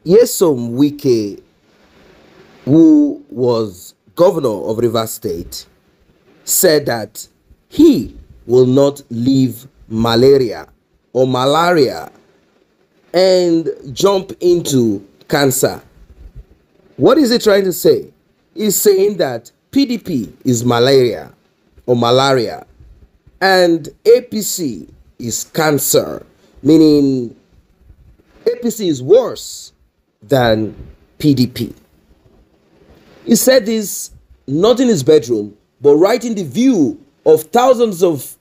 Nyesom Wike, who was governor of Rivers State, said that he will not leave malaria and jump into cancer. What is he trying to say? He's saying that PDP is malaria and APC is cancer, meaning APC is worse than PDP. He said this not in his bedroom, but right in the view of thousands of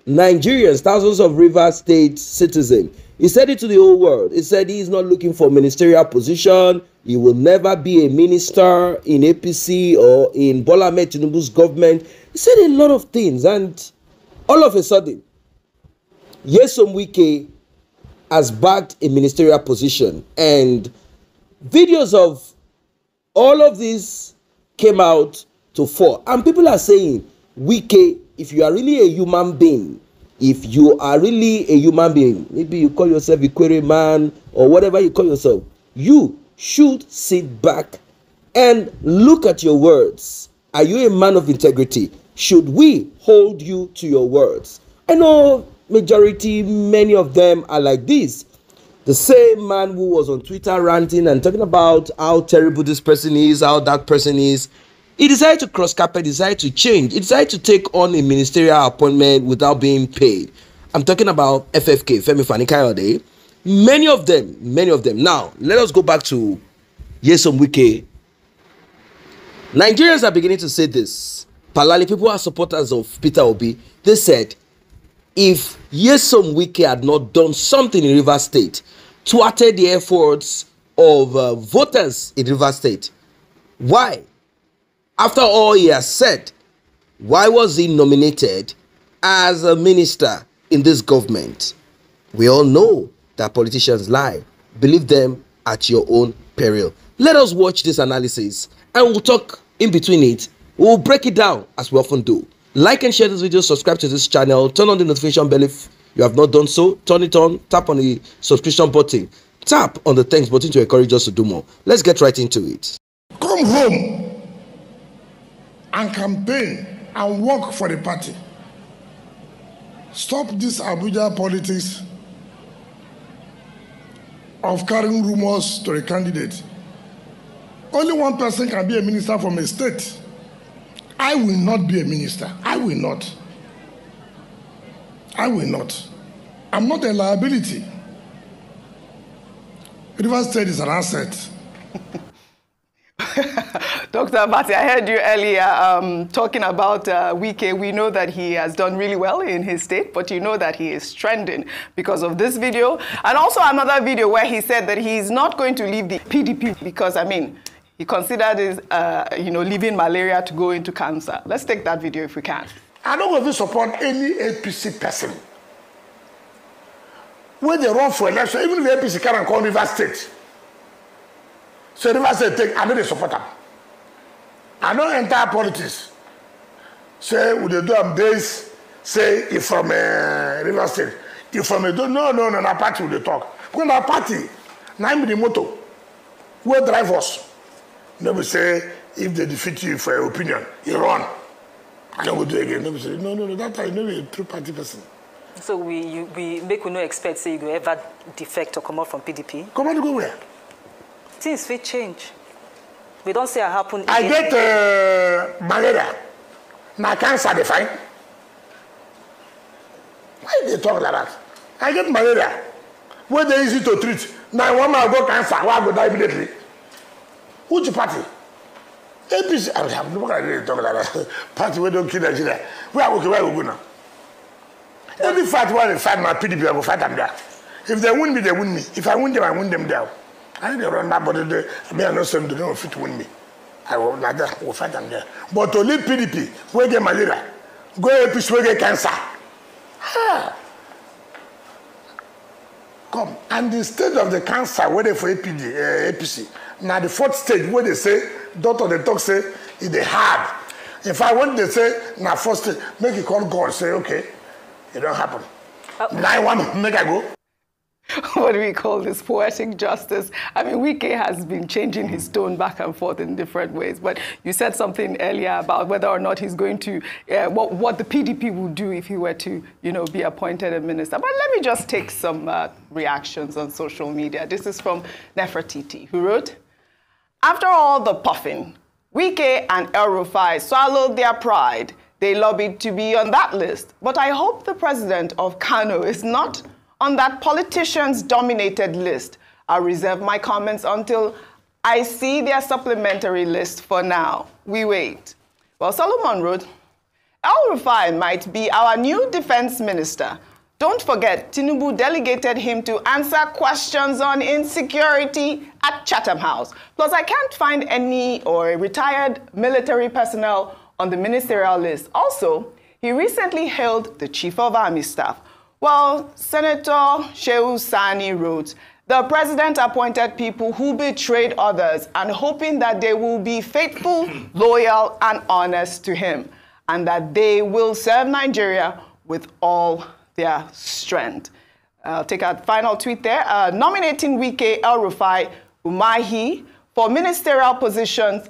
Nigerians, thousands of Rivers State citizens. He said it to the whole world. He said he is not looking for ministerial position. He will never be a minister in APC or in Bola Ahmed Tinubu's government. He said a lot of things, and all of a sudden, Nyesom Wike has bagged a ministerial position, and videos of all of this came out to fore. And people are saying, Wike, if you are really a human being, maybe you call yourself a query man or whatever you call yourself, you should sit back and look at your words. Are you a man of integrity? Should we hold you to your words? I know many of them are like this. The same man who was on Twitter ranting and talking about how terrible this person is, how that person is, he decided to cross carpet, decided to change. He decided to take on a ministerial appointment without being paid. I'm talking about FFK, Femi Fani-Kayode. Many of them. Now, let us go back to Nyesom Wike. Nigerians are beginning to say this. Palali, people are supporters of Peter Obi. They said, if Nyesom Wike had not done something in Rivers State, thwarted the efforts of voters in Rivers State, why? After all he has said, why was he nominated as a minister in this government? We all know that politicians lie. Believe them at your own peril. Let us watch this analysis and we'll talk in between it. We'll break it down as we often do. Like and share this video, subscribe to this channel, turn on the notification bell if you have not done so, turn it on, tap on the subscription button, tap on the thanks button to encourage us to do more. Let's get right into it. Come home and campaign and work for the party. Stop this Abuja politics of carrying rumors to a candidate. Only one person can be a minister from a state. I will not be a minister. I will not. I'm not a liability. Rivers State is an asset. Dr. Abati, I heard you earlier talking about Wike. We know that he has done really well in his state, but you know that he is trending because of this video. And also another video where he said that he's not going to leave the PDP because, he considered his, leaving malaria to go into cancer. Let's take that video if we can. I don't want to support any APC person. When they run for election, even if the APC can't call Rivers State. So Rivers State, I know they support them. I don't enter politics. Say, would they do them days, say, if from Rivers State. If from a, no, party will they talk. Because our party, name the motto, we drive us. Nobody say, if they defeat you for your opinion, you run. I don't go do it again. Nobody say, no, that time, you're a true party person. So we make we no expect say you go ever defect or come out from PDP? Come out to go where? Things will change. We don't say it happen again. I get malaria. My cancer they find. Why they talk like that? I get malaria. Where they easy to treat. Now one man got cancer, why I go die immediately? Who's the party? APC. I'm not going to talk like that. Party we don't kill Nigeria. Where we go now? Only fight one and fight my PDP, I will fight them there. If they win me, they win me. If I win them, I win them there. I need to run that, but I may not send them fit to win me. I will like that, will fight them there. But to leave PDP, we get malaria. Go APC, we get cancer. Come. And the stage of the cancer, whether for APC, now the fourth stage, where they say, doctor, they talk, say, it's the hard. If I want, they say, now first stage, make it call God, say, okay, it don't happen. Now I want to make I go. what do we call this, poetic justice. I mean, Wike has been changing his tone back and forth in different ways, but you said something earlier about whether or not he's going to, what the PDP would do if he were to, be appointed a minister. But let me just take some reactions on social media. This is from Nefertiti, who wrote, "After all the puffing, Wike and El-Rufai swallowed their pride. They lobbied to be on that list. But I hope the president of Kano is not on that politicians-dominated list. I'll reserve my comments until I see their supplementary list for now. We wait." Well, Solomon wrote, "El-Rufai might be our new defense minister. Don't forget, Tinubu delegated him to answer questions on insecurity at Chatham House. Plus, I can't find any retired military personnel on the ministerial list. Also, he recently hailed the chief of army staff." Well, Senator Shehu Sani wrote, "The president appointed people who betrayed others and hoping that they will be faithful, loyal, and honest to him, and that they will serve Nigeria with all their strength." I'll take a final tweet there. Nominating Wike, El-Rufai, Umahi for ministerial positions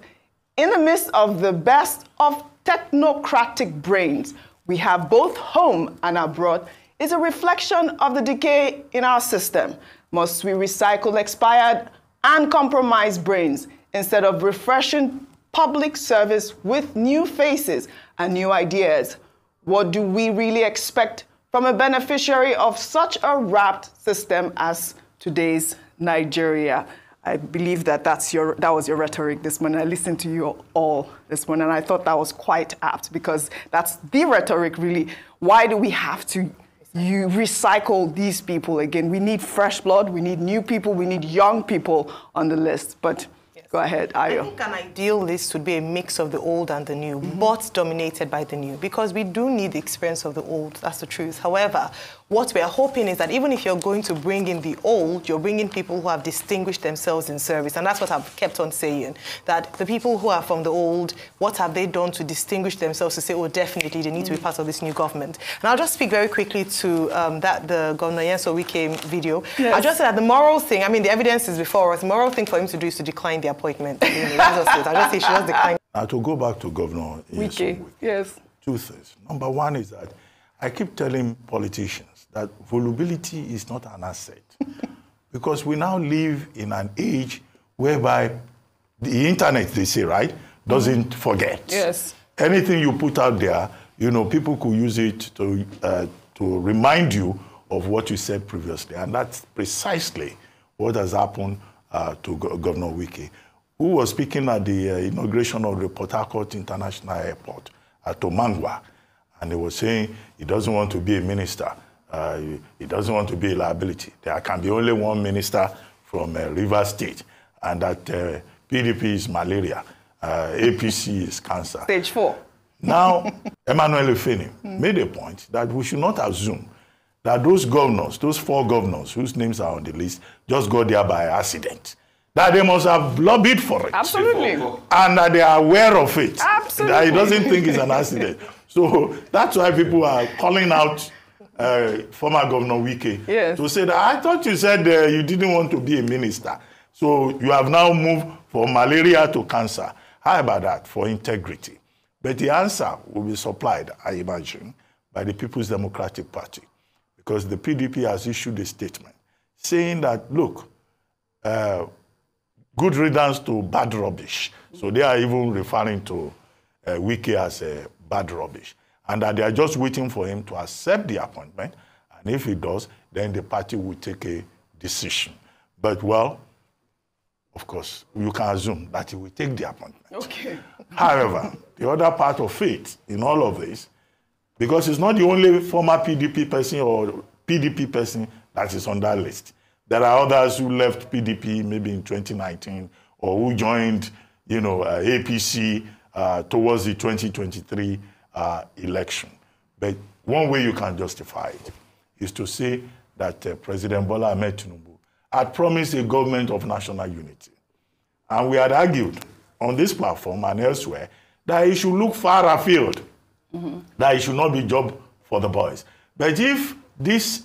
in the midst of the best of technocratic brains we have both home and abroad is a reflection of the decay in our system. Must we recycle expired and compromised brains instead of refreshing public service with new faces and new ideas? What do we really expect from a beneficiary of such a wrapped system as today's Nigeria? I believe that was your rhetoric this morning. I listened to you all this morning, and I thought that was quite apt because that's the rhetoric, really. Why do we have to recycle these people again? We need fresh blood, we need new people, we need young people on the list. But yes. Go ahead, Ayo. I think an ideal list would be a mix of the old and the new, but dominated by the new, because we do need the experience of the old, that's the truth. However, what we are hoping is that even if you're going to bring in the old, you're bringing people who have distinguished themselves in service. And that's what I've kept on saying, that the people who are from the old, what have they done to distinguish themselves to say, oh, definitely they need to be part of this new government? And I'll just speak very quickly to the Governor Nyesom Wike video. Yes. I just said that the moral thing, I mean, the evidence is before us. The moral thing for him to do is to decline the appointment. That's just it. I just say she just decline. Now, to go back to Governor Wike, yes. Two things. Number one is that I keep telling politicians that vulnerability is not an asset. Because we now live in an age whereby the internet, they say, right, doesn't forget. Yes. Anything you put out there, people could use it to remind you of what you said previously. And that's precisely what has happened to Governor Wike, who was speaking at the inauguration of the Port Harcourt International Airport at Omangwa. And he was saying he doesn't want to be a minister. He doesn't want to be a liability. There can be only one minister from Rivers State, and that PDP is malaria, APC is cancer. Stage 4. Now, Emmanuel Efeni made a point that we should not assume that those governors, those 4 governors whose names are on the list, just got there by accident. That they must have lobbied for it. Absolutely. And that they are aware of it. Absolutely. That he doesn't think it's an accident. So that's why people are calling out former Governor Wike to say that, I thought you said you didn't want to be a minister. So you have now moved from malaria to cancer. How about that for integrity? But the answer will be supplied, I imagine, by the People's Democratic Party. Because the PDP has issued a statement saying that, look, good riddance to bad rubbish. So they are even referring to Wike as bad rubbish. And that they are just waiting for him to accept the appointment. And if he does, then the party will take a decision. But, well, of course, you can assume that he will take the appointment. Okay. However, the other part of it in all of this, because it's not the only former PDP person or PDP person that is on that list. There are others who left PDP maybe in 2019 or who joined, APC towards the 2023 election. But one way you can justify it is to say that President Bola Ahmed Tinubu had promised a government of national unity. And we had argued on this platform and elsewhere that he should look far afield, that it should not be job for the boys. But if this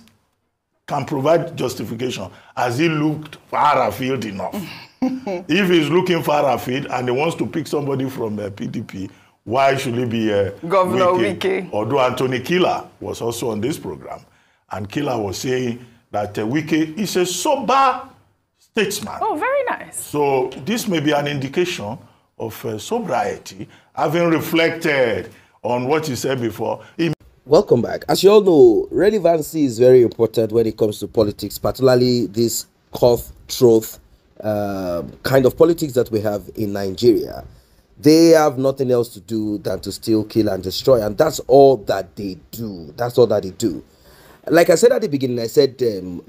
can provide justification. Has he looked far afield enough? If he's looking far afield and he wants to pick somebody from PDP, why should he be Governor Wike? Although Anthony Killer was also on this program, and Killer was saying that Wike is a sober statesman. Oh, very nice. So this may be an indication of sobriety, having reflected on what you said before. Welcome back. As you all know, relevancy is very important when it comes to politics, particularly this cutthroat kind of politics that we have in Nigeria. They have nothing else to do than to steal, kill, and destroy, and that's all that they do. That's all that they do. Like I said at the beginning, I said,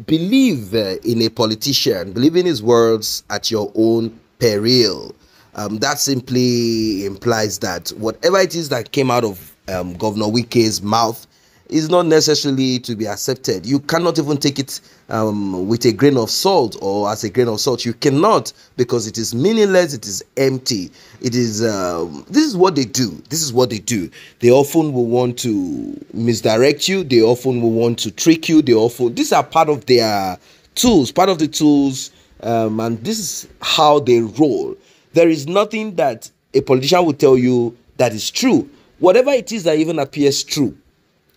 believe in a politician, believe in his words at your own peril. That simply implies that whatever it is that came out of Governor Wike's mouth is not necessarily to be accepted. You cannot even take it with a grain of salt or as a grain of salt. You cannot, because it is meaningless, it is empty. It is, this is what they do. This is what they do. They often will want to misdirect you. They often will want to trick you. These are part of their tools, part of the tools, and this is how they roll. There is nothing that a politician will tell you that is true. Whatever it is that even appears true,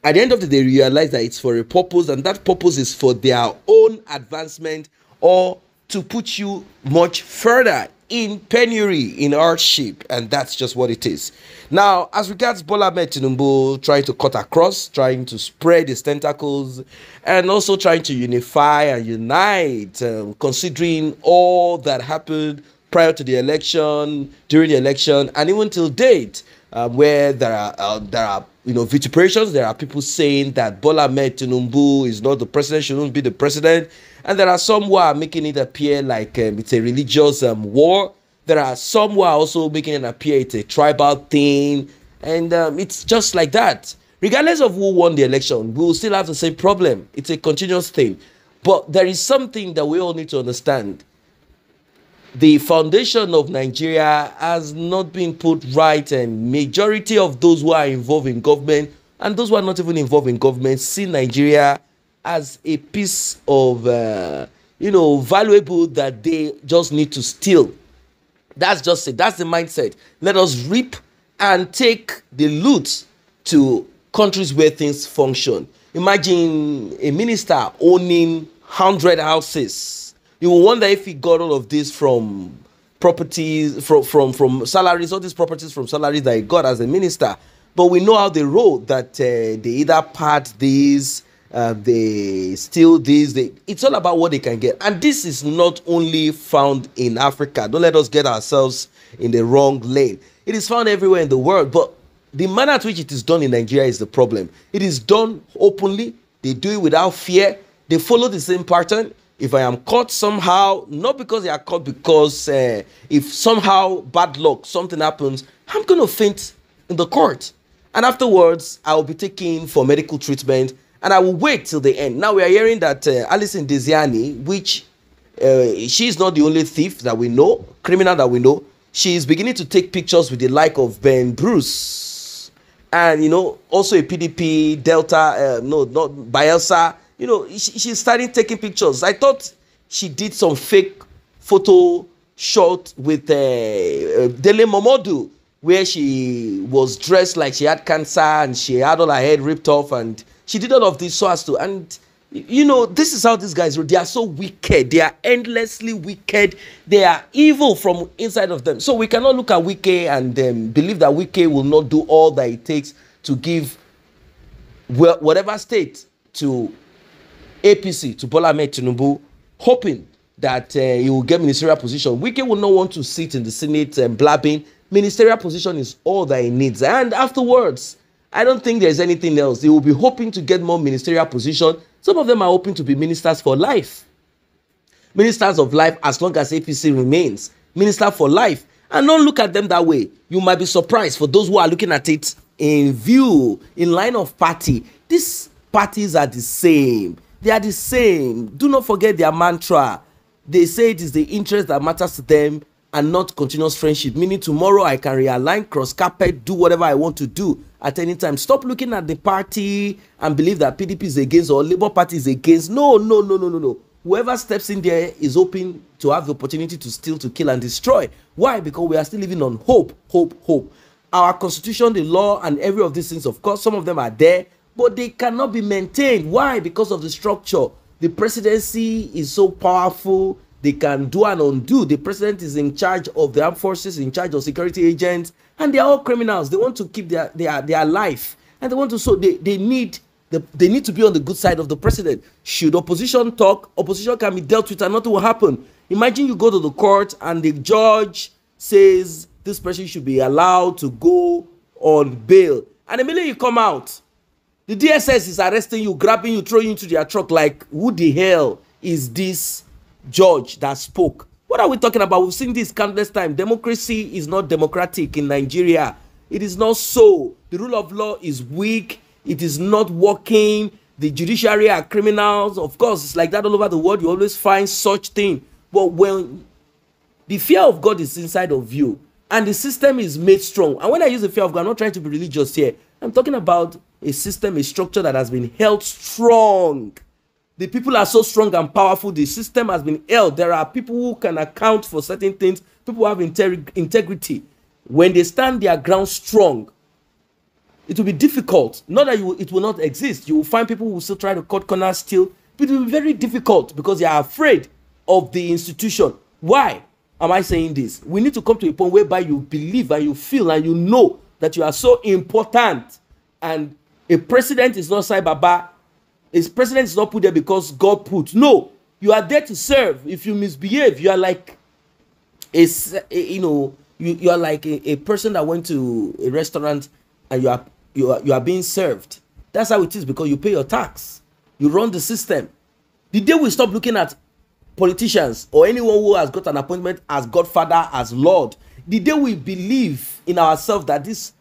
at the end of the day, realize that it's for a purpose, and that purpose is for their own advancement or to put you much further in penury, in hardship, and that's just what it is. Now, as regards Bola Ahmed Tinubu trying to cut across, trying to spread his tentacles, and also trying to unify and unite, considering all that happened prior to the election, during the election, and even till date, where there are vituperations. There are people saying that Bola Ahmed Tinubu is not the president, shouldn't be the president, and there are some who are making it appear like it's a religious war. There are some who are also making it appear it's a tribal thing, and it's just like that. Regardless of who won the election, we will still have the same problem. It's a continuous thing. But there is something that we all need to understand. The foundation of Nigeria has not been put right, and majority of those who are involved in government and those who are not even involved in government see Nigeria as a piece of, valuable that they just need to steal. That's just it. That's the mindset. Let us reap and take the loot to countries where things function. Imagine a minister owning 100 houses. You will wonder if he got all of this from properties, from salaries, all these properties from salaries that he got as a minister. But we know how they roll, that they either part these, they steal these. It's all about what they can get. And this is not only found in Africa. Don't let us get ourselves in the wrong lane. It is found everywhere in the world. But the manner at which it is done in Nigeria is the problem. It is done openly. They do it without fear. They follow the same pattern. If I am caught somehow, not because they are caught, because if somehow bad luck, something happens, I'm going to faint in the court. And afterwards, I will be taken for medical treatment, and I will wait till the end. Now we are hearing that Alison Desiani, which she is not the only thief that we know, criminal that we know. She is beginning to take pictures with the like of Ben Bruce. And, also a PDP, Delta, not Bielsa. She's starting taking pictures. I thought she did some fake photo shot with Dele Momodu, where she was dressed like she had cancer and she had all her head ripped off, and she did all of this so as to. And this is how these guys are. They are so wicked. They are endlessly wicked. They are evil from inside of them. So we cannot look at Wike and believe that Wike will not do all that it takes to give whatever state to APC, to Bola Ahmed Tinubu, hoping that he will get ministerial position. Wike will not want to sit in the Senate and blabbing. Ministerial position is all that he needs. And afterwards, I don't think there's anything else. He will be hoping to get more ministerial position. Some of them are hoping to be ministers for life. Ministers of life as long as APC remains. Minister for life. And don't look at them that way. You might be surprised for those who are looking at it in view, in line of party. These parties are the same. They are the same. Do not forget their mantra. They say it is the interest that matters to them, and not continuous friendship. Meaning tomorrow I can realign, cross carpet, do whatever I want to do at any time. Stop looking at the party and believe that PDP is against or Labour Party is against. No. Whoever steps in there is open to have the opportunity to steal, to kill, and destroy. Why? Because we are still living on hope. Our constitution, the law, and every of these things, of course, some of them are there, but they cannot be maintained. Why? Because of the structure. The presidency is so powerful, they can do and undo. The president is in charge of the armed forces, in charge of security agents, and they are all criminals. They want to keep their life, and they want to, so they need to be on the good side of the president. Should opposition talk, opposition can be dealt with and nothing will happen. Imagine you go to the court and the judge says this person should be allowed to go on bail, and the minute you come out, the DSS is arresting you, grabbing you, throwing you into their truck. Like, who the hell is this judge that spoke? What are we talking about? We've seen this countless times. Democracy is not democratic in Nigeria. It is not so. The rule of law is weak. It is not working. The judiciary are criminals. Of course, it's like that all over the world. You always find such thing. But when the fear of God is inside of you and the system is made strong, and when I use the fear of God, I'm not trying to be religious here. I'm talking about a system, a structure that has been held strong. The people are so strong and powerful. The system has been held. There are people who can account for certain things. People who have integrity. When they stand their ground strong, it will be difficult. Not that it will not exist. You will find people who will still try to cut corners still. But it will be very difficult because they are afraid of the institution. Why am I saying this? We need to come to a point whereby you believe and you feel and you know that you are so important. And a president is not Sai Baba. A president is not put there because God put. No, you are there to serve. If you misbehave, you are like you are like a person that went to a restaurant and you are being served. That's how it is, because you pay your tax. You run the system. The day we stop looking at politicians or anyone who has got an appointment as Godfather, as Lord, the day we believe in ourselves that this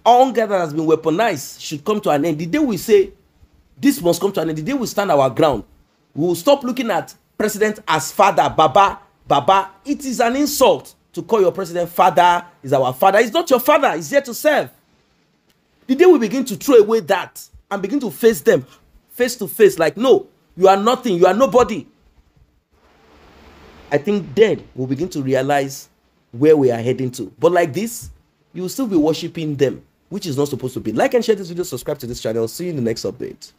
hunger that has been weaponized should come to an end, the day we say this must come to an end, the day we stand our ground, we will stop looking at president as father, Baba. It is an insult to call your president father. Is our father. It's not your father. He's here to serve. The day we begin to throw away that and begin to face them face to face, like, no, you are nothing, you are nobody, I think then we'll begin to realize where we are heading to. But like this, you will still be worshiping them, which is not supposed to be. Like and share this video, subscribe to this channel. See you in the next update.